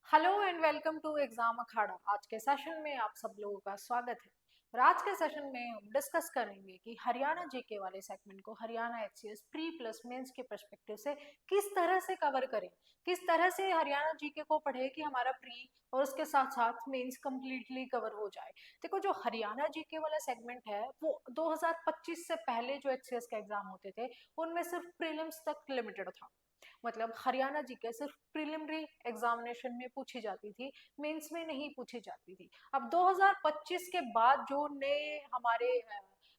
Hello and welcome to exam Akhada. आज के session में आप सब लोगों का स्वागत है। और आज के सेशन में हम डिस्कस करेंगे कि हरियाणा जीके वाले सेगमेंट को Haryana HCS pre plus mains के पर्सपेक्टिव से किस तरह से कवर करें, किस तरह से हरियाणा जीके को पढ़े कि हमारा प्री और उसके साथ साथ मेंस कंप्लीटली कवर हो जाए। देखो, जो हरियाणा जीके वाला सेगमेंट है वो 2025 से पहले जो एचसीएस के एग्जाम होते थे उनमें सिर्फ प्रीलिम्स तक लिमिटेड था। मतलब हरियाणा जीके सिर्फ प्रिलिमिनरी एग्जामिनेशन में पूछी जाती थी, मेंस में नहीं पूछी जाती थी। अब 2025 के बाद जो नए हमारे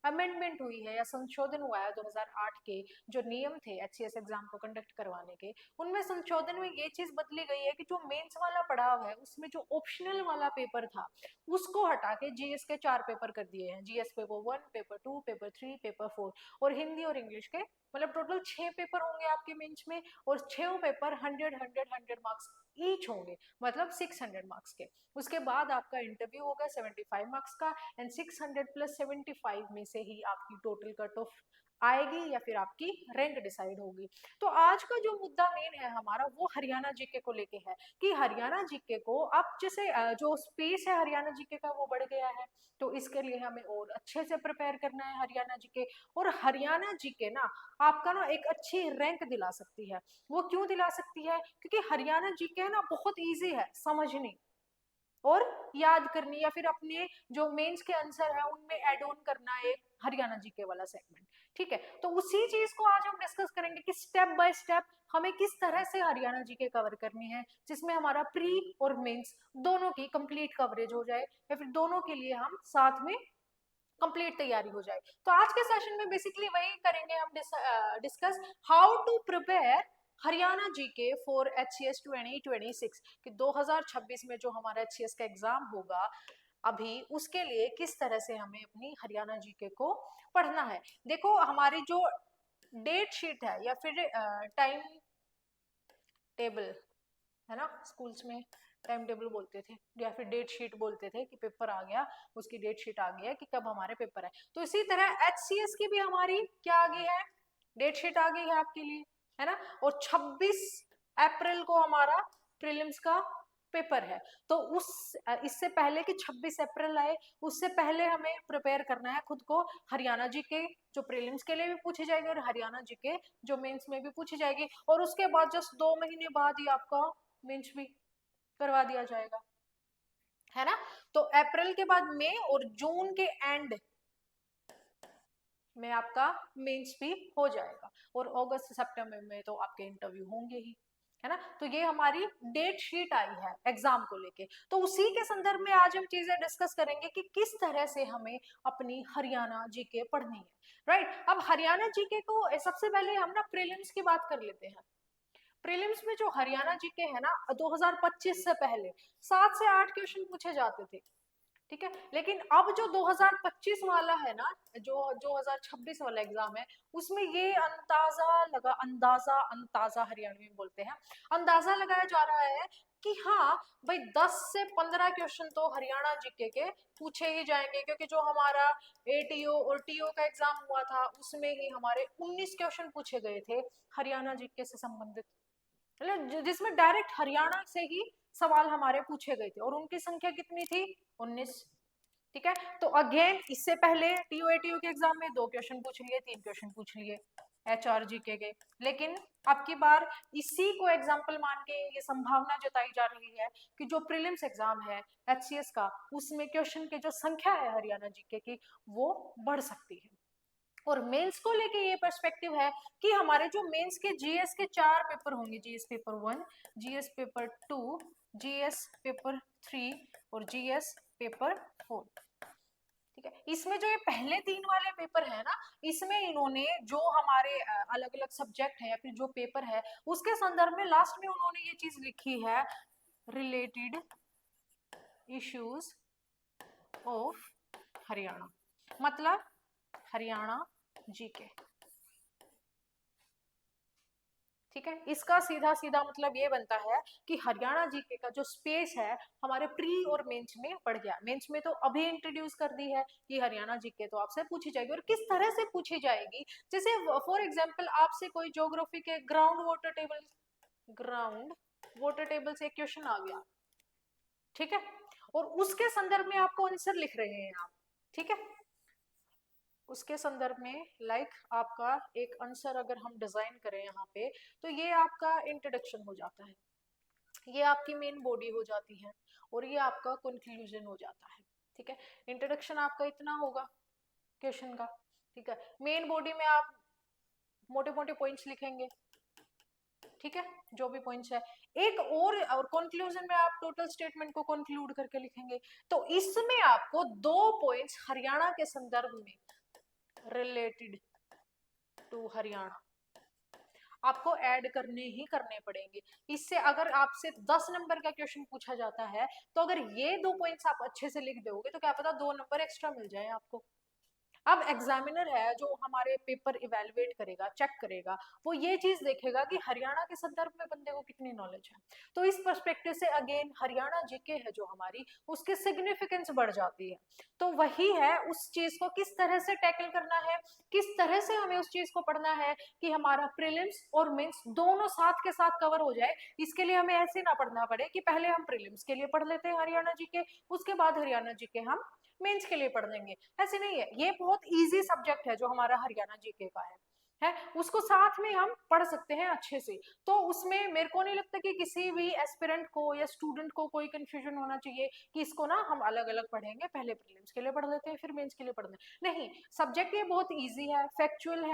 अमेंडमेंट हुई है या संशोधन हुआ है 2008 के जो नियम थे एचसीएस एग्जाम को कंडक्ट करवाने के, उनमें संशोधन में ये चीज बदली गई है कि जो मेंस वाला पड़ाव है उसमें जो ऑप्शनल वाला पेपर था उसको हटा के जीएस के 4 पेपर कर दिए हैं। GS paper 1, paper 2, paper 3, paper 4 और हिंदी और इंग्लिश के मतलब टोटल 6 पेपर होंगे आपके मेंस में। और 6 पेपर 100 मार्क्स ईच होंगे, मतलब 600 मार्क्स के। उसके बाद आपका इंटरव्यू होगा 75 मार्क्स का एंड 600 प्लस 75 में से ही आपकी टोटल कट ऑफ आएगी या फिर आपकी रैंक डिसाइड होगी। तो आज का जो मुद्दा मेन है हमारा वो हरियाणा जीके को लेके है कि हरियाणा जीके को अब जैसे जो स्पेस है हरियाणा जीके का वो बढ़ गया है, तो इसके लिए हमें और अच्छे से प्रिपेयर करना है हरियाणा जीके। और हरियाणा जीके ना आपका ना एक अच्छी रैंक दिला सकती है। वो क्यों दिला सकती है? क्योंकि हरियाणा जीके है ना बहुत इजी है समझनी और याद करनी, या फिर अपने जो मेंस के आंसर है उनमें एड ऑन करना एक हरियाणा जीके वाला सेगमेंट। ठीक है, तो उसी चीज को आज हम डिस्कस करेंगे कि स्टेप बाय स्टेप हमें किस तरह से हरियाणा जीके कवर करनी है जिसमें हमारा प्री और मेंस दोनों की कंप्लीट कवरेज हो जाए या फिर दोनों के लिए हम साथ में कंप्लीट तैयारी हो जाए। तो आज के सेशन में बेसिकली वही करेंगे हम discuss how to prepare Haryana GK for HCS 2026 कि 2026 में जो हमारा एचसीएस का एग्जाम होगा अभी उसके लिए किस तरह से हमें अपनी हरियाणा जीके को पढ़ना है। देखो, हमारी जो डेट शीट है या फिर टाइम टेबल है ना, स्कूल्स में टाइम टेबल बोलते थे या फिर डेट शीट बोलते थे कि पेपर आ गया, उसकी डेट शीट आ गई है कि कब हमारे पेपर है। तो इसी तरह एचसीएस की भी हमारी क्या आ गई है, डेट शीट आ गई है आपके लिए, है ना। और 26 अप्रैल को हमारा प्रीलिम्स का पेपर है। तो उस इससे पहले कि 26 अप्रैल आए उससे पहले हमें प्रिपेयर करना है खुद को हरियाणा जी के, जो प्रीलिम्स के लिए भी पूछी जाएगी और हरियाणा जी के जो मेंस में भी पूछी जाएगी। और उसके बाद जस्ट 2 महीने बाद ही आपका मेंस भी करवा दिया जाएगा, है ना। तो अप्रैल के बाद मई और जून के एंड में आपका मेंस भी हो जाएगा और अगस्त सितंबर में तो आपके इंटरव्यू होंगे ही, है ना। तो ये हमारी डेट शीट आई है एग्जाम को लेके। तो उसी के संदर्भ में आज हम चीजें डिस्कस करेंगे कि किस तरह से हमें अपनी हरियाणा जीके पढ़नी है। राइट, अब हरियाणा जीके को सबसे पहले हम ना प्रीलिम्स की बात कर लेते हैं। प्रीलिम्स में जो हरियाणा जीके है ना 2025 से पहले 7 से 8 क्वेश्चन पूछे जाते थे। ठीक है, लेकिन अब जो 2025 वाला है ना, जो 2026 वाला एग्जाम है उसमें ये अंदाजा अंदाजा हरियाणवी में बोलते हैं, अंदाजा लगाया जा रहा है कि हाँ भाई 10 से 15 क्वेश्चन तो हरियाणा जीके के पूछे ही जाएंगे, क्योंकि जो हमारा एटीओ और टीओ का एग्जाम हुआ था उसमें ही हमारे 19 क्वेश्चन पूछे गए थे हरियाणा जीके से संबंधित, मतलब जिसमें डायरेक्ट हरियाणा से ही सवाल हमारे पूछे गए थे और उनकी संख्या कितनी थी, 19। ठीक है, तो अगेन इससे पहले टीओ एटीओ के एग्जाम में 2 क्वेश्चन पूछ लिए, 3 क्वेश्चन पूछ लिए एचआरजीके के। लेकिन अब की बार इसी को एग्जाम्पल मान के ये संभावना जताई जा रही है कि जो प्रीलिम्स एग्जाम है एचसीएस का उसमें क्वेश्चन की जो संख्या है हरियाणा जीके की वो बढ़ सकती है। और मेंस को लेके ये पर्सपेक्टिव है कि हमारे जो मेंस के जीएस के 4 पेपर होंगे, GS paper 1, GS paper 2, GS paper 3 और जीएस पेपर 4। ठीक है, इसमें जो ये पहले 3 वाले पेपर है ना, इसमें इन्होंने जो हमारे अलग अलग सब्जेक्ट है या फिर जो पेपर है उसके संदर्भ में लास्ट में उन्होंने ये चीज लिखी है, रिलेटेड इश्यूज ऑफ हरियाणा, मतलब हरियाणा जीके। ठीक है, इसका सीधा सीधा मतलब ये बनता है कि हरियाणा जीके का जो स्पेस है हमारे प्री और मेंस में बढ़ गया। मेंस में तो अभी इंट्रोड्यूस कर दी है कि हरियाणा जीके तो आपसे पूछी जाएगी, और किस तरह से पूछी जाएगी। जैसे फॉर एग्जांपल आपसे कोई ज्योग्राफी के ग्राउंड वाटर टेबल से क्वेश्चन आ गया, ठीक है, और उसके संदर्भ में आपको आंसर लिख रहे हैं आप, ठीक है, उसके संदर्भ में आपका एक आंसर अगर हम डिजाइन करें यहाँ पे, तो ये आपका इंट्रोडक्शन हो जाता है, ये आपकी मेन बॉडी हो जाती है, और ये आपका कंक्लूजन हो जाता है, ठीक है। इंट्रोडक्शन आपका इतना होगा क्वेश्चन का, ठीक है। मेन बॉडी में आप मोटे मोटे पॉइंट्स लिखेंगे, ठीक है, जो भी पॉइंट्स है, एक और कंक्लूजन में आप टोटल स्टेटमेंट को कंक्लूड करके लिखेंगे। तो इसमें आपको 2 पॉइंट्स हरियाणा के संदर्भ में रिलेटेड टू हरियाणा आपको ऐड करने ही करने पड़ेंगे। इससे अगर आपसे 10 नंबर का क्वेश्चन पूछा जाता है, तो अगर ये 2 पॉइंट्स आप अच्छे से लिख दोगे तो क्या पता 2 नंबर एक्स्ट्रा मिल जाए आपको। अब एग्जामिनर है जो हमारे पेपर इवेलुएट करेगा, चेक करेगा, वो ये चीज देखेगा कि हरियाणा के संदर्भ में बंदे को कितनी नॉलेज है। तो इस पर्सपेक्टिव से अगेन हरियाणा जीके है जो हमारी, उसकी सिग्निफिकेंस बढ़ जाती है। तो वही है, उस चीज को किस तरह से टैकल करना है, किस तरह से हमें उस चीज को पढ़ना है कि हमारा प्रीलिम्स और मेंस दोनों साथ के साथ कवर हो जाए। इसके लिए हमें ऐसे ना पढ़ना पड़े कि पहले हम प्रीलिम्स के लिए पढ़ लेते हैं हरियाणा जीके, उसके बाद हरियाणा जीके हम मेंस के लिए पढ़ लेंगे, ऐसे नहीं है। ये बहुत इजी सब्जेक्ट है जो हमारा हरियाणा जीके का है, उसको साथ में हम पढ़ सकते हैं अच्छे से। तो उसमें मेरे को नहीं लगता कि किसी भी एस्पिरेंट को या स्टूडेंट को कोई कंफ्यूजन होना चाहिए कि इसको ना हम अलग अलग पढ़ेंगे, पहले प्रीलिम्स के लिए पढ़ लेते हैं फिर मेंस के लिए पढ़ना, नहीं। सब्जेक्ट ये बहुत ईजी है, फैक्चुअल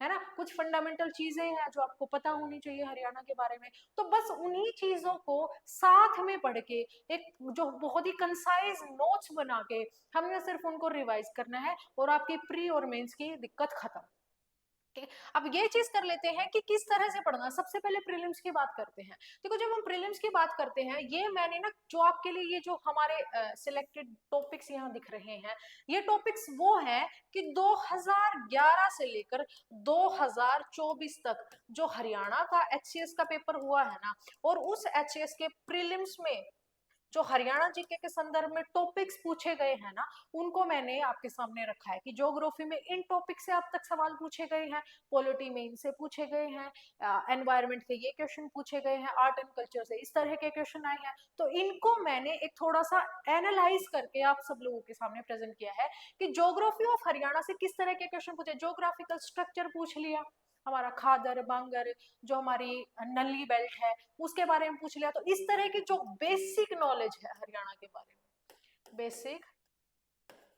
है ना, कुछ फंडामेंटल चीजें हैं जो आपको पता होनी चाहिए हरियाणा के बारे में। तो बस उन्हीं चीजों को साथ में पढ़ के एक जो बहुत ही कंसाइज नोट्स बना के हमने सिर्फ उनको रिवाइज करना है, और आपकी प्री और मेंस की दिक्कत खत्म। ठीक है, अब ये चीज कर लेते हैं कि किस तरह से पढ़ना। सबसे पहले प्रीलिम्स की बात करते हैं। देखो जब हम प्रीलिम्स की बात करते हैं, ये मैंने ना जो आपके लिए ये जो हमारे सिलेक्टेड टॉपिक्स यहाँ दिख रहे हैं, ये टॉपिक्स वो है कि 2011 से लेकर 2024 तक जो हरियाणा का एचसीएस का पेपर हुआ है ना, और उस एचसीएस के प्रीलिम्स में जो हरियाणा जीके के संदर्भ में टॉपिक्स पूछे गए हैं ना, उनको मैंने आपके सामने रखा है कि ज्योग्राफी में इन टॉपिक से अब तक सवाल पूछे गए हैं, पॉलिटी में इनसे पूछे गए हैं, एनवायरमेंट के ये क्वेश्चन पूछे गए हैं, आर्ट एंड कल्चर से इस तरह के क्वेश्चन आए हैं। तो इनको मैंने एक थोड़ा सा एनालाइज करके आप सब लोगों के सामने प्रेजेंट किया है कि ज्योग्राफी ऑफ हरियाणा से किस तरह के क्वेश्चन पूछे। ज्योग्राफिकल स्ट्रक्चर पूछ लिया, हमारा खादर बांगर जो हमारी नली बेल्ट है उसके बारे में पूछ लिया। तो इस तरह की जो बेसिक नॉलेज है हरियाणा के बारे में, बेसिक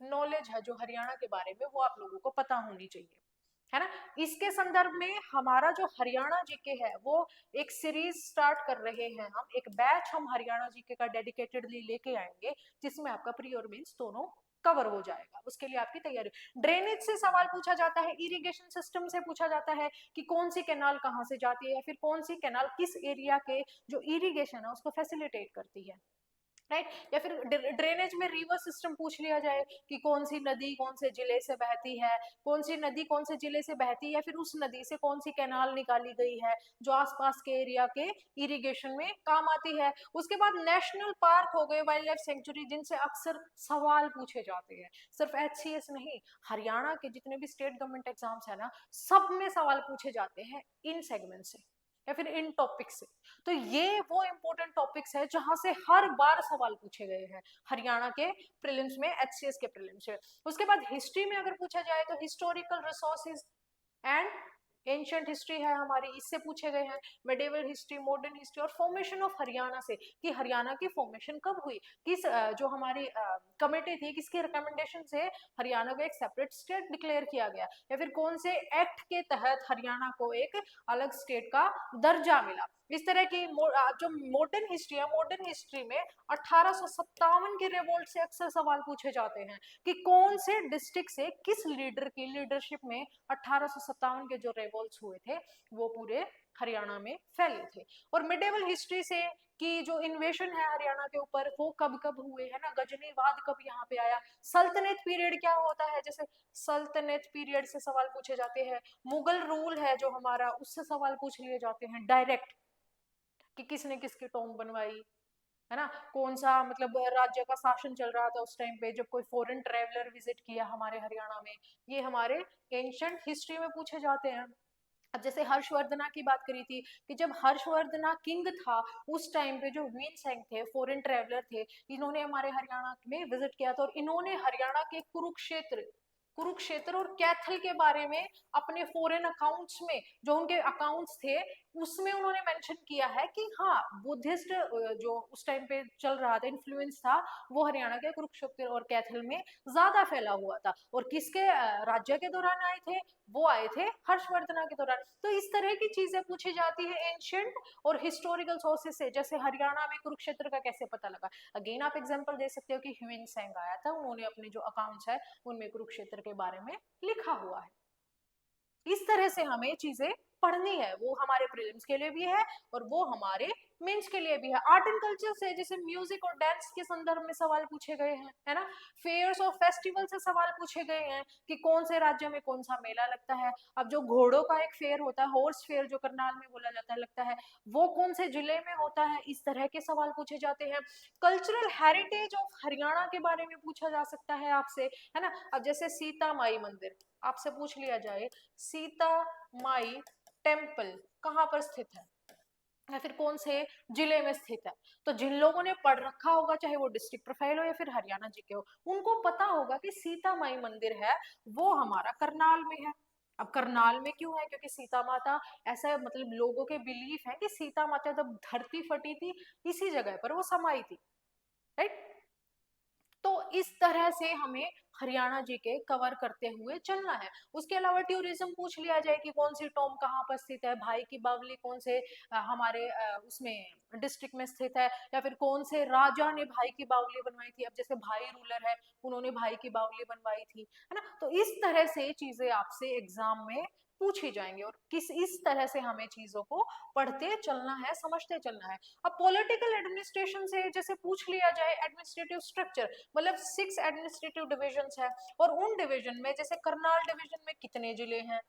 नॉलेज है जो हरियाणा के बारे में, वो आप लोगों को पता होनी चाहिए, है ना। इसके संदर्भ में हमारा जो हरियाणा जीके है वो एक सीरीज स्टार्ट कर रहे हैं हम, एक बैच हम हरियाणा जीके का डेडिकेटेडली लेके आएंगे, जिसमें आपका प्री और मेंस दोनों कवर हो जाएगा। उसके लिए आपकी तैयारी, ड्रेनेज से सवाल पूछा जाता है, इरिगेशन सिस्टम से पूछा जाता है कि कौन सी कैनाल कहाँ से जाती है, या फिर कौन सी कैनाल किस एरिया के जो इरिगेशन है उसको फैसिलिटेट करती है, राइट। या फिर ड्रेनेज में रिवर सिस्टम पूछ लिया जाए कि कौन सी नदी कौन से जिले से बहती है, कौन सी नदी कौन से जिले से बहती है, या फिर उस नदी से कौन सी कैनाल निकाली गई है जो आसपास के एरिया के इरिगेशन में काम आती है। उसके बाद नेशनल पार्क हो गए, वाइल्ड लाइफ सेंचुरी, जिनसे अक्सर सवाल पूछे जाते हैं। सिर्फ एचसीएस नहीं, हरियाणा के जितने भी स्टेट गवर्नमेंट एग्जाम्स है ना, सब में सवाल पूछे जाते हैं इन सेगमेंट से या फिर इन टॉपिक से। तो ये वो इंपॉर्टेंट टॉपिक्स है जहां से हर बार सवाल पूछे गए हैं हरियाणा के प्रीलिम्स में, एचसीएस के प्रीलिम्स में। उसके बाद हिस्ट्री में अगर पूछा जाए तो historical resources and ancient history है हमारी, इससे पूछे गए हैं। मेडिवल हिस्ट्री, मॉडर्न हिस्ट्री, और फॉर्मेशन ऑफ हरियाणा से कि हरियाणा की फॉर्मेशन कब हुई, किस जो हमारी कमेटी थी किसके रिकमेंडेशन से हरियाणा को एक सेपरेट स्टेट डिक्लेयर किया गया, या फिर कौन से एक्ट के तहत हरियाणा को एक अलग स्टेट का दर्जा मिला। इस तरह की जो मॉडर्न हिस्ट्री है, मॉडर्न हिस्ट्री में 1857 के रिवोल्ट से अक्सर सवाल पूछे जाते हैं कि कौन से डिस्ट्रिक्ट से किस लीडर की लीडरशिप में 1857 के जो रिवोल्ट्स हुए थे वो पूरे हरियाणा में फैले थे। और मिडेवल हिस्ट्री से कि जो इन्वेशन है हरियाणा के ऊपर वो कब कब हुए, है ना, गजनीवाद कब यहाँ पे आया, सल्तनत पीरियड क्या होता है, जैसे सल्तनत पीरियड से सवाल पूछे जाते हैं। मुगल रूल है जो हमारा, उससे सवाल पूछ लिए जाते हैं डायरेक्ट कि किसने किसकी टॉम्ब बनवाई, है ना, कौन सा मतलब राज्य का शासन चल रहा था उस टाइम पे जब कोई फॉरेन ट्रेवलर विजिट किया हमारे हरियाणा में, ये हमारे एंशिएंट हिस्ट्री में पूछे जाते हैं। अब जैसे हर्षवर्धना की बात करी थी कि जब हर्षवर्धना किंग था उस टाइम पे जो ह्यून सेंग थे फॉरेन ट्रेवलर थे, इन्होंने हमारे हरियाणा में विजिट किया था और इन्होंने हरियाणा के कुरुक्षेत्र कुरुक्षेत्र और कैथल के बारे में अपने फॉरेन अकाउंट्स में, जो उनके अकाउंट्स थे उसमें उन्होंने मेंशन किया है कि हाँ बुद्धिस्ट जो उस टाइम पे चल रहा था इन्फ्लुएंस था वो हरियाणा के कुरुक्षेत्र और कैथल में ज्यादा फैला हुआ था। और किसके राज्य के दौरान आए थे, वो आए थे हर्षवर्धना के दौरान। तो इस तरह की चीजें पूछी जाती है एंशियंट और हिस्टोरिकल सोर्सेस से, जैसे हरियाणा में कुरुक्षेत्र का कैसे पता लगा। अगेन आप एग्जांपल दे सकते हो कि ह्यून सेंग आया था, उन्होंने अपने जो अकाउंट्स है उनमें कुरुक्षेत्र के बारे में लिखा हुआ है। इस तरह से हमें चीजें पढ़नी है, वो हमारे प्रीलिम्स के लिए भी है और वो हमारे मेंस के लिए भी है। आर्ट एंड कल्चर से जैसे म्यूजिक और डांस के संदर्भ में सवाल पूछे गए हैं, है ना। फेयर्स और फेस्टिवल से सवाल पूछे गए हैं कि कौन से राज्य में कौन सा मेला लगता है। अब जो घोड़ों का एक फेयर होता है, हॉर्स फेयर जो करनाल में बोला जाता है लगता है, वो कौन से जिले में होता है, इस तरह के सवाल पूछे जाते हैं। कल्चरल हेरिटेज ऑफ हरियाणा के बारे में पूछा जा सकता है आपसे, है ना। अब जैसे सीता माई मंदिर आपसे पूछ लिया जाए, सीता माई टेम्पल कहाँ पर स्थित है या फिर कौन से जिले में स्थित है, तो जिन लोगों ने पढ़ रखा होगा चाहे वो डिस्ट्रिक्ट प्रोफाइल हो या फिर हरियाणा जी के हो, उनको पता होगा कि सीता माई मंदिर है वो हमारा करनाल में है। अब करनाल में क्यों है, क्योंकि सीता माता, ऐसा मतलब लोगों के बिलीफ है कि सीता माता जब धरती फटी थी इसी जगह पर वो समाई थी, राइट। तो इस तरह से हमें हरियाणा जी के कवर करते हुए चलना है। उसके अलावा टूरिज्म पूछ लिया जाए कि कौन सी टॉम कहाँ पर स्थित है, भाई की बावली कौन से हमारे उसमें डिस्ट्रिक्ट में स्थित है, या फिर कौन से राजा ने भाई की बावली बनवाई थी। अब जैसे भाई रूलर है, उन्होंने भाई की बावली बनवाई थी, है ना। तो इस तरह से चीजें आपसे एग्जाम में पूछी जाएंगे और किस इस तरह से हमें चीजों को पढ़ते चलना है, समझते चलना है। अब पॉलिटिकल एडमिनिस्ट्रेशन से जैसे पूछ लिया जाए एडमिनिस्ट्रेटिव स्ट्रक्चर, मतलब 6 एडमिनिस्ट्रेटिव डिविजन्स हैं और उन डिवीजन में जैसे करनाल डिवीजन में कितने जिले हैं,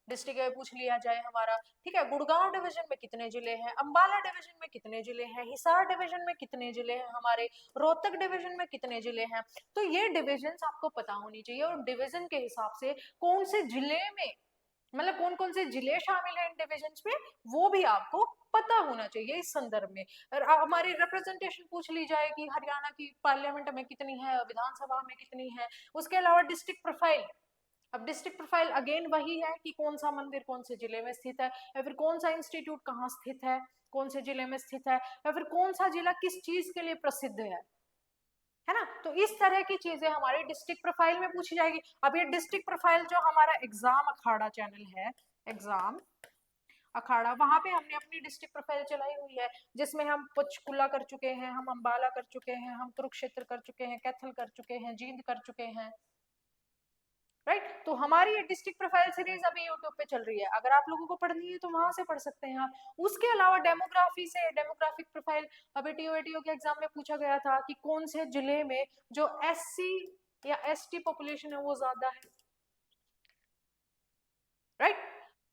डिस्ट्रिक्ट में पूछ लिया जाए हमारा, ठीक है। गुड़गांव डिवीजन में कितने जिले हैं, अंबाला डिवीजन में कितने जिले हैं, हिसार डिवीजन में कितने जिले हैं हमारे, रोहतक डिवीजन में कितने जिले हैं। तो ये डिविजन्स आपको पता होनी चाहिए और डिवीजन के हिसाब से कौन से जिले में, मतलब कौन कौन से जिले शामिल हैं इन डिविजन्स में, वो भी आपको पता होना चाहिए इस संदर्भ में। और हमारी रिप्रेजेंटेशन पूछ ली जाए कि हरियाणा की पार्लियामेंट में कितनी है, विधानसभा में कितनी है। उसके अलावा डिस्ट्रिक्ट प्रोफाइल, अब डिस्ट्रिक्ट प्रोफाइल अगेन वही है कि कौन सा मंदिर कौन से जिले में स्थित है, या फिर कौन सा इंस्टीट्यूट कहाँ स्थित है, कौन से जिले में स्थित है, या फिर कौन सा जिला किस चीज के लिए प्रसिद्ध है ना। तो इस तरह की चीजें हमारे डिस्ट्रिक्ट प्रोफाइल में पूछी जाएगी। अब ये डिस्ट्रिक्ट प्रोफाइल जो हमारा एग्जाम अखाड़ा चैनल है, एग्जाम अखाड़ा, वहां पे हमने अपनी डिस्ट्रिक्ट प्रोफाइल चलाई हुई है, जिसमें हम पंचकुला कर चुके हैं, हम अंबाला कर चुके हैं, हम कुरुक्षेत्र कर चुके हैं, कैथल कर चुके हैं, जींद कर चुके हैं, राइट। तो हमारी ये डिस्ट्रिक्ट प्रोफाइल सीरीज अभी यूट्यूब पे चल रही है, अगर आप लोगों को पढ़नी है तो वहां से पढ़ सकते हैं आप। उसके अलावा डेमोग्राफी से, डेमोग्राफिक प्रोफाइल अभी टीओ के एग्जाम में पूछा गया था कि कौन से जिले में जो एससी या एसटी पॉपुलेशन है वो ज्यादा है, राइट।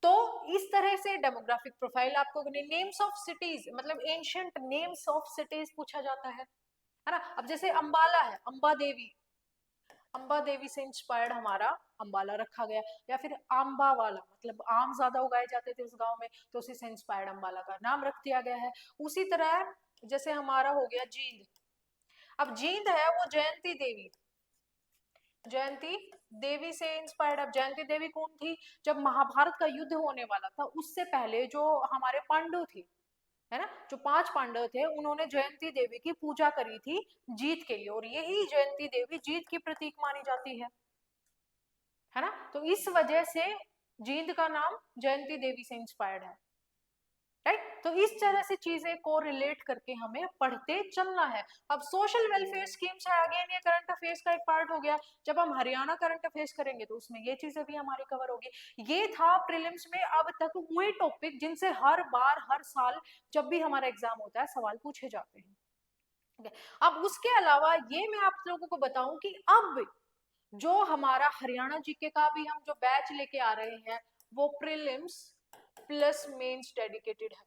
तो इस तरह से डेमोग्राफिक प्रोफाइल आपको, नेम्स ऑफ सिटीज मतलब एंशियंट नेम्स ऑफ सिटीज पूछा जाता है ना। अब जैसे अंबाला है, अंबा देवी, अंबा देवी से इंस्पायर्ड हमारा अंबाला रखा गया, या फिर आंबा वाला मतलब आम ज्यादा उगाए जाते थे उस गांव में, तो उसी से इंस्पायर्ड अंबाला का नाम रख दिया गया है। उसी तरह जैसे हमारा हो गया जींद, अब जींद है वो जयंती देवी, जयंती देवी से इंस्पायर्ड। अब जयंती देवी कौन थी, जब महाभारत का युद्ध होने वाला था उससे पहले जो हमारे पांडव थे, है ना, जो 5 पांडव थे, उन्होंने जयंती देवी की पूजा करी थी जीत के लिए, और यही जयंती देवी जीत की प्रतीक मानी जाती है ना। तो इस वजह से जींद का नाम जयंती देवी से इंस्पायर्ड है, राइट। तो इस तरह से चीजें को रिलेट करके हमें पढ़ते चलना है। अब सोशल वेलफेयर स्कीम्स है, अगेन ये करंट अफेयर्स का एक पार्ट हो गया। जब हम हरियाणा करंट अफेयर्स करेंगे तो उसमें ये चीजें भी हमारी कवर होगी। ये था प्रीलिम्स में अब तक हुए टॉपिक जिनसे हर बार हर साल जब भी हमारा एग्जाम होता है सवाल पूछे जाते हैं। अब उसके अलावा ये मैं आप लोगों को बताऊं कि अब जो हमारा हरियाणा जीके का भी हम जो बैच लेके आ रहे हैं वो प्रीलिम्स प्लस मेंस डेडिकेटेड है,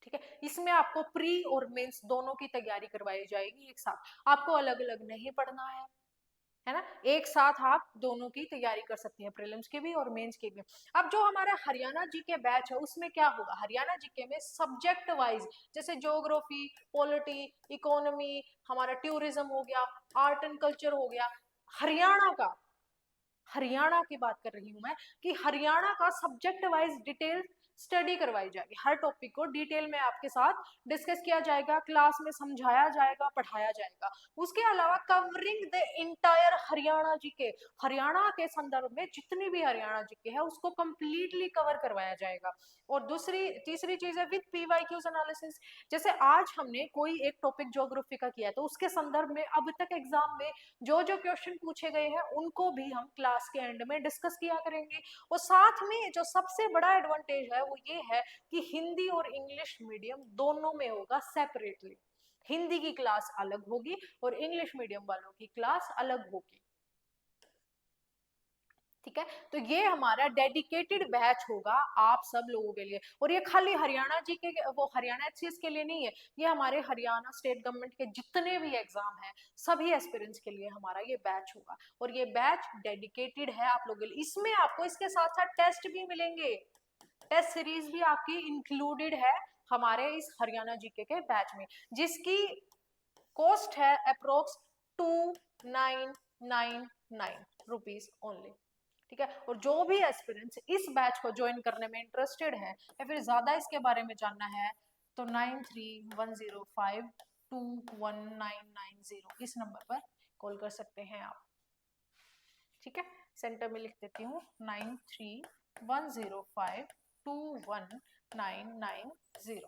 ठीक है। इसमें आपको प्री और मेंस दोनों की तैयारी करवाई जाएगी एक साथ, आपको अलग अलग नहीं पढ़ना है, है ना, एक साथ आप दोनों की तैयारी कर सकती हैं, प्रीलिम्स की भी और मेंस की भी। अब जो हमारा हरियाणा जीके बैच है उसमें क्या होगा, हरियाणा जीके में सब्जेक्ट वाइज, जैसे ज्योग्राफी, पॉलिटी, इकोनॉमी, हमारा टूरिज्म हो गया, आर्ट एंड कल्चर हो गया, हरियाणा का, हरियाणा की बात कर रही हूं मैं, कि हरियाणा का सब्जेक्ट वाइज डिटेल स्टडी करवाई जाएगी, हर टॉपिक को डिटेल में आपके साथ डिस्कस किया जाएगा, क्लास में समझाया जाएगा, पढ़ाया जाएगा। उसके अलावा covering the entire Haryana GK, Haryana के संदर्भ में जितनी भी हरियाणा जीके है उसको कंप्लीटली कवर करवाया जाएगा। और दूसरी तीसरी चीज है विद पीवाईक्यूज एनालिसिस, जैसे आज हमने कोई एक टॉपिक ज्योग्राफी का किया है तो उसके संदर्भ में अब तक एग्जाम में जो जो क्वेश्चन पूछे गए हैं उनको भी हम क्लास के एंड में डिस्कस किया करेंगे। और साथ में जो सबसे बड़ा एडवांटेज है वो ये है कि हिंदी और इंग्लिश मीडियम दोनों में होगा सेपरेटली, हिंदी की क्लास अलग होगी और इंग्लिश मीडियम वालों की क्लास अलग होगी। ठीक है, तो ये हमारा डेडिकेटेड बैच होगा आप सब लोगों के लिए। और ये खाली हरियाणा जी के, वो हरियाणा एचसीएस के लिए नहीं है, ये हमारे हरियाणा स्टेट गवर्नमेंट के जितने भी एग्जाम हैं सभी एस्पिरेंट्स के लिए हमारा ये बैच होगा। और ये बैच डेडिकेटेड है आप लोगों के लिए, इसमें आपको इसके साथ साथ टेस्ट भी मिलेंगे, टेस्ट सीरीज भी आपकी इंक्लूडेड है हमारे इस हरियाणा जीके के बैच में, जिसकी कॉस्ट है अप्रोक्स 2999 रुपीज ओनली। ठीक है, और जो भी एस्पिरेंट्स इस बैच को ज्वाइन करने में इंटरेस्टेड है या फिर ज्यादा इसके बारे में जानना है तो 9310521990 इस नंबर पर कॉल कर सकते हैं आप। ठीक है, सेंटर में लिख देती हूँ 9310521990।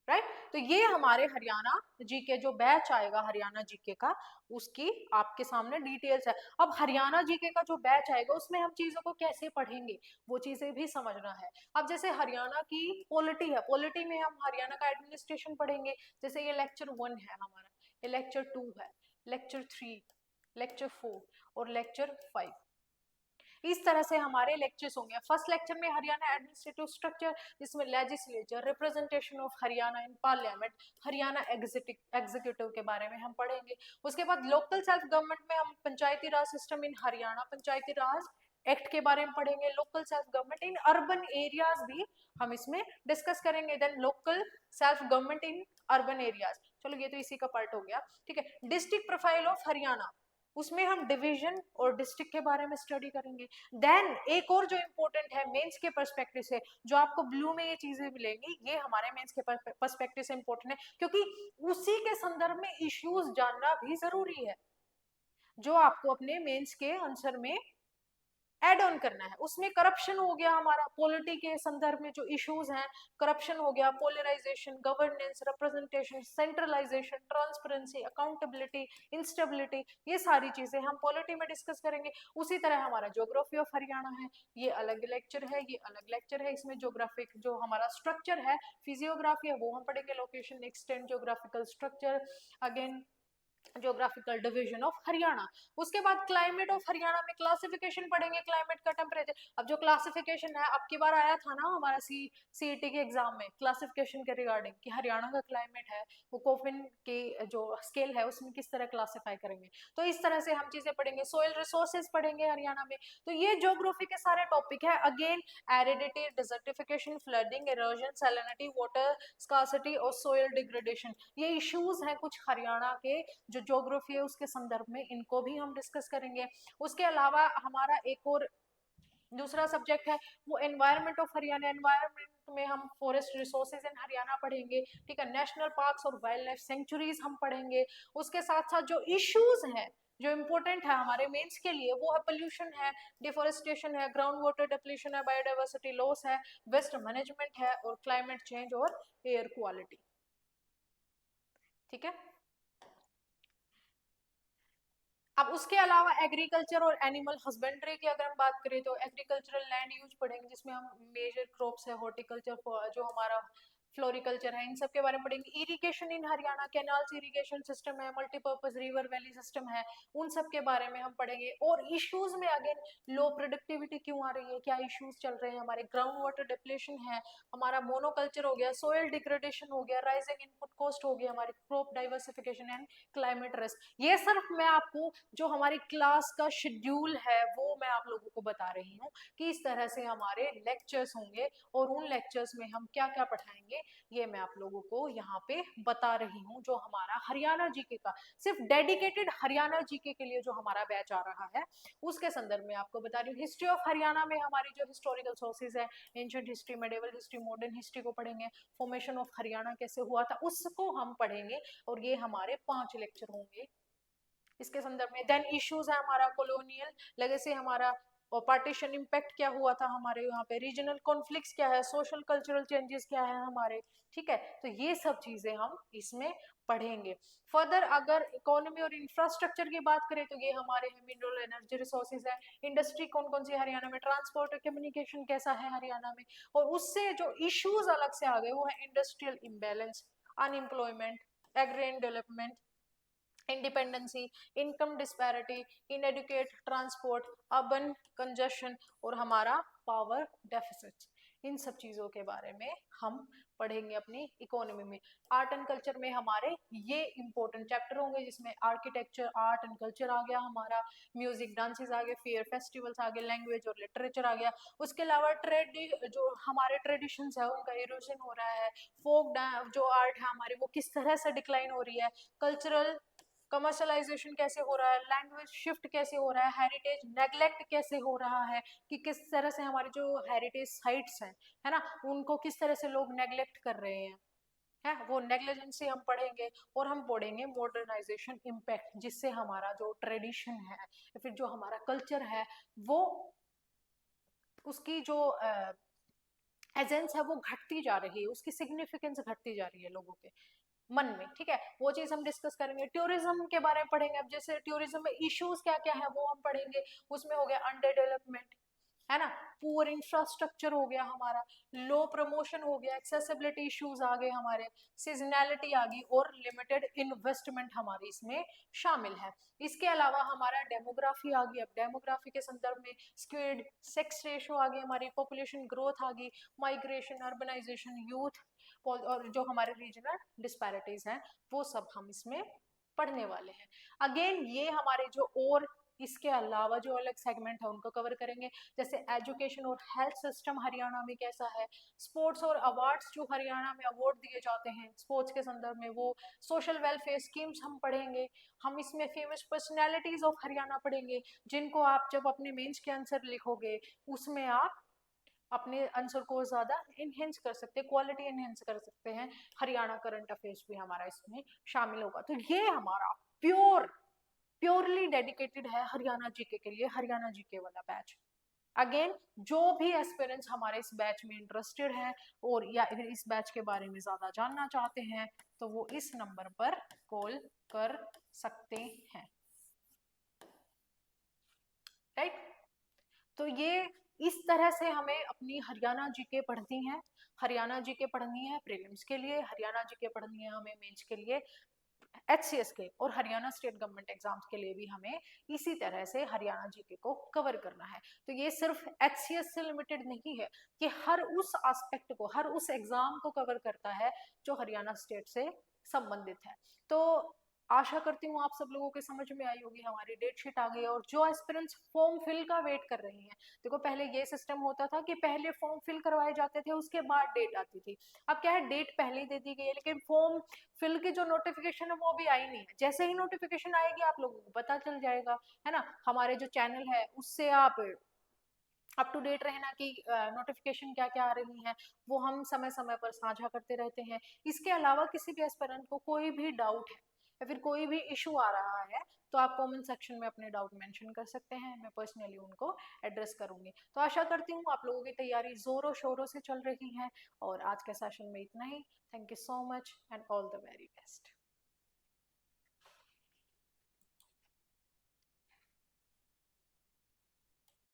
राइट, तो ये हमारे हरियाणा जीके जो बैच आएगा हरियाणा जीके का, उसकी आपके सामने डिटेल्स है। अब हरियाणा जीके का जो बैच आएगा उसमें हम चीजों को कैसे पढ़ेंगे वो चीजें भी समझना है। अब जैसे हरियाणा की पॉलिटी है, पॉलिटी में हम हरियाणा का एडमिनिस्ट्रेशन पढ़ेंगे, जैसे ये लेक्चर 1 है हमारा, ये लेक्चर 2 है, लेक्चर 3, लेक्चर 4 और लेक्चर 5, इस तरह से हमारे लेक्चर्स होंगे। फर्स्ट लेक्चर में हरियाणा एडमिनिस्ट्रेटिव स्ट्रक्चर, जिसमें legislature, representation of Haryana in parliament, Haryana executive के बारे में हम पढ़ेंगे। उसके बाद लोकल सेल्फ गवर्नमेंट में हम Panchayati Raj system in Haryana, Panchayati Raj act के बारे में पढ़ेंगे, local self government in urban areas भी हम इसमें डिस्कस करेंगे, then local self government in urban areas. चलो ये तो इसी का पार्ट हो गया। ठीक है, डिस्ट्रिक्ट प्रोफाइल ऑफ हरियाणा, उसमें हम डिवीजन और डिस्ट्रिक्ट के बारे में स्टडी करेंगे। देन एक और जो इम्पोर्टेंट है मेंस के पर्सपेक्टिव से, जो आपको ब्लू में ये चीजें मिलेंगी, ये हमारे मेंस के पर्सपेक्टिव से इम्पोर्टेंट है, क्योंकि उसी के संदर्भ में इश्यूज जानना भी जरूरी है जो आपको अपने मेंस के आंसर में एड ऑन करना है। उसमें करप्शन हो गया, हमारा पॉलिटी के संदर्भ में जो इश्यूज हैं, करप्शन हो गया, polarisation, governance, representation, centralisation, transparency, accountability, instability, ये सारी चीजें हम पॉलिटी में डिस्कस करेंगे। उसी तरह हमारा ज्योग्राफी ऑफ हरियाणा है, ये अलग लेक्चर है, ये अलग लेक्चर है। इसमें ज्योग्राफिक जो हमारा स्ट्रक्चर है, फिजियोग्राफी है, वो हम पढ़ेंगे, location, extent, geographical structure, again geographical division of Haryana. उसके बाद क्लाइमेट ऑफ हरियाणा में क्लासिफिकेशन पढ़ेंगे, क्लाइमेट का टेम्परेचर। अब जो क्लासिफिकेशन है, अब की बार आया था ना हमारा सीईटी के एग्जाम में क्लासिफिकेशन के रिगार्डिंग कि हरियाणा का क्लाइमेट है वो कोफिन की जो स्केल है उसमें किस तरह क्लासिफाई करेंगे, तो इस तरह से हम चीजें पढ़ेंगे। सोइल रिसोर्सेज पढ़ेंगे हरियाणा में। तो ये ज्योग्राफी के सारे टॉपिक है। Again aridity, desertification, flooding, erosion, salinity, water scarcity और सोइल डिग्रेडेशन, ये इश्यूज हैं कुछ हरियाणा के जो ज्योग्राफी है उसके संदर्भ में, इनको भी हम डिस्कस करेंगे। उसके अलावा हमारा एक और दूसरा सब्जेक्ट है वो एनवायरनमेंट ऑफ हरियाणा। एनवायरनमेंट में हम फॉरेस्ट रिसोर्सेज इन हरियाणा पढ़ेंगे, ठीक है, नेशनल पार्क्स और वाइल्ड लाइफ सेंचुरीज हम पढ़ेंगे। उसके साथ साथ जो इश्यूज हैं जो इम्पोर्टेंट है हमारे मेंस के लिए, वो है पोल्यूशन है, डिफोरेस्टेशन है, ग्राउंड वाटर डिप्लीशन है, बायोडाइवर्सिटी लॉस है, वेस्ट मैनेजमेंट है और क्लाइमेट चेंज और एयर क्वालिटी। ठीक है, अब उसके अलावा एग्रीकल्चर और एनिमल हस्बेंड्री की अगर हम बात करें तो एग्रीकल्चरल लैंड यूज पढ़ेंगे, जिसमें हम मेजर क्रॉप्स है, हॉर्टिकल्चर जो हमारा फ्लोरिकल्चर है, इन सब के बारे में पढ़ेंगे। इरिगेशन इन हरियाणा, कैनाल्स इरिगेशन सिस्टम है, मल्टीपर्पज रिवर वैली सिस्टम है, उन सब के बारे में हम पढ़ेंगे। और इश्यूज में अगेन लो प्रोडक्टिविटी क्यों आ रही है, क्या इश्यूज चल रहे हैं, हमारे ग्राउंड वाटर डिप्लेशन है, हमारा मोनोकल्चर हो गया, सोयल डिग्रेडेशन हो गया, राइजिंग इनपुट कॉस्ट हो गया, हमारी crop diversification and climate risk. ये सिर्फ मैं आपको जो हमारी क्लास का शेड्यूल है वो मैं आप लोगों को बता रही हूँ कि इस तरह से हमारे लेक्चर्स होंगे और उन लेक्चर्स में हम क्या क्या पढ़ाएंगे ये मैं आप लोगों को यहाँ पे बता रही हूँ। जो हमारा हरियाणा जीके का सिर्फ डेडिकेटेड हरियाणा जीके के लिए जो हमारा बैच आ रहा है उसके संदर्भ में आपको बता रही हूँ। हिस्ट्री ऑफ हरियाणा में हमारी जो हिस्टोरिकल सोर्सेज है, ancient history, medieval history, modern history को पढ़ेंगे। फॉर्मेशन ऑफ हरियाणा कैसे हुआ था उसको हम पढ़ेंगे और ये हमारे 5 लेक्चर होंगे इसके संदर्भ में। देन इश्यूज है हमारा कॉलोनियल लेगेसी, हमारा और पार्टीशन इम्पैक्ट क्या हुआ था हमारे यहाँ पे, रीजनल कॉन्फ्लिक्ट्स क्या है, सोशल कल्चरल चेंजेस क्या है हमारे, ठीक है। तो ये सब चीजें हम इसमें पढ़ेंगे। फर्दर अगर इकोनॉमी और इंफ्रास्ट्रक्चर की बात करें तो ये हमारे मिनरल एनर्जी रिसोर्सेज है, इंडस्ट्री कौन कौन सी है हरियाणा में, ट्रांसपोर्ट और कम्युनिकेशन कैसा है हरियाणा में। और उससे जो इश्यूज अलग से आ गए वो है industrial imbalance, unemployment, agrarian development, independency, income disparity, inadequate transport, urban congestion और हमारा पावर डेफिसिट। इन सब चीजों के बारे में हम पढ़ेंगे अपनी इकोनॉमी में। आर्ट एंड कल्चर में हमारे ये इंपॉर्टेंट चैप्टर होंगे जिसमें आर्किटेक्चर, आर्ट एंड कल्चर आ गया हमारा, म्यूजिक, डांसेस आ गए, फेयर फेस्टिवल्स आ गए, लैंग्वेज और लिटरेचर आ गया। उसके अलावा जो हमारे ट्रेडिशंस है उनका इरोजन हो रहा है, फोक जो आर्ट है हमारी वो किस तरह से डिक्लाइन हो रही है, कल्चरल कमर्शलाइजेशन कैसे हो रहा है, लैंग्वेज शिफ्ट कैसे हो रहा है, हेरिटेज नेग्लेक्ट कैसे हो रहा है कि किस तरह से हमारी जो हेरिटेज साइट्स हैं है ना उनको किस तरह से लोग नेग्लेक्ट कर रहे हैं, है वो नेग्लिजेंसी हम पढ़ेंगे। और हम पढ़ेंगे मॉडर्नाइजेशन इम्पैक्ट, जिससे हमारा जो ट्रेडिशन है या फिर जो हमारा कल्चर है वो उसकी जो एजेंस है वो घटती जा रही है, उसकी सिग्निफिकेंस घटती जा रही है लोगों के मन में, ठीक है। वो चीज हम डिस्कस करेंगे। टूरिज्म के बारे में पढ़ेंगे। अब जैसे टूरिज्म में इश्यूज क्या क्या है वो हम पढ़ेंगे। उसमें हो गया अंडर डेवलपमेंट, है ना, पुअर इंफ्रास्ट्रक्चर हो गया हमारा, लो प्रमोशन हो गया, एक्सेसिबिलिटी इश्यूज आ गए हमारे, सीजनैलिटी आ गई और लिमिटेड इन्वेस्टमेंट हमारी इसमें शामिल है। इसके अलावा हमारा डेमोग्राफी आ गई। अब डेमोग्राफी के संदर्भ में स्क्विड सेक्स रेशियो आ गई, हमारी पॉपुलेशन ग्रोथ आ गई, माइग्रेशन, अर्बनाइजेशन, यूथ और जो हमारे रीजनल डिस्पैरिटीज हैं वो सब हम इसमें पढ़ने वाले हैं। अगेन ये हमारे जो और इसके अलावा जो अलग सेगमेंट है उनको कवर करेंगे, जैसे एजुकेशन और हेल्थ सिस्टम हरियाणा में कैसा है, स्पोर्ट्स और अवार्ड्स जो हरियाणा में अवार्ड दिए जाते हैं स्पोर्ट्स के संदर्भ में वो, सोशल वेलफेयर स्कीम्स हम पढ़ेंगे। हम इसमें फेमस पर्सनैलिटीज ऑफ हरियाणा पढ़ेंगे जिनको आप जब अपने मेंस के आंसर लिखोगे उसमें आप अपने आंसर को ज्यादा इनहेंस कर सकते हैं, क्वालिटी इनहेंस कर सकते हैं। हरियाणा करंट अफेयर्स भी हमारा इसमें शामिल होगा। तो ये हमारा प्योरली डेडिकेटेड है हरियाणा जीके के लिए, हरियाणा जीके वाला बैच। अगेन जो भी एस्पिरेंट्स हमारे इस बैच में इंटरेस्टेड है और या अगर इस बैच के बारे में ज्यादा जानना चाहते हैं तो वो इस नंबर पर कॉल कर सकते हैं, राइट। तो ये इस तरह से हमें अपनी हरियाणा जीके पढ़नी है। हरियाणा जीके पढ़नी है प्रीलिम्स के लिए, हरियाणा जीके पढ़नी है हमें मेंस के लिए, एचसीएस के और हरियाणा स्टेट गवर्नमेंट एग्जाम्स के लिए भी हमें इसी तरह से हरियाणा जीके को कवर करना है। तो ये सिर्फ एचसीएस से लिमिटेड नहीं है, ये हर उस एस्पेक्ट को, हर उस एग्जाम को कवर करता है जो हरियाणा स्टेट से संबंधित है। तो आशा करती हूँ आप सब लोगों के समझ में आई होगी। हमारी डेट शीट आ गई और जो एस्पिरेंट्स फॉर्म फिल का वेट कर रही हैं, देखो पहले ये सिस्टम होता था कि पहले फॉर्म फिल करवाए जाते थे उसके बाद डेट आती थी। अब क्या है, डेट पहले ही दे दी गई है लेकिन फॉर्म फिल की जो नोटिफिकेशन है वो अभी आई नहीं है। जैसे ही नोटिफिकेशन आएगी आप लोगों को पता चल जाएगा, है ना। हमारे जो चैनल है उससे आप अप टू डेट रहना कि नोटिफिकेशन क्या क्या आ रही है वो हम समय समय पर साझा करते रहते हैं। इसके अलावा किसी भी एस्पिरेंट को कोई भी डाउट है या फिर कोई भी इशू आ रहा है तो आप कमेंट सेक्शन में अपने डाउट मेंशन कर सकते हैं, मैं पर्सनली उनको एड्रेस करूंगी। तो आशा करती हूँ आप लोगों की तैयारी जोरों शोरों से चल रही है और आज के सेशन में इतना ही। Thank you so much and all the very best.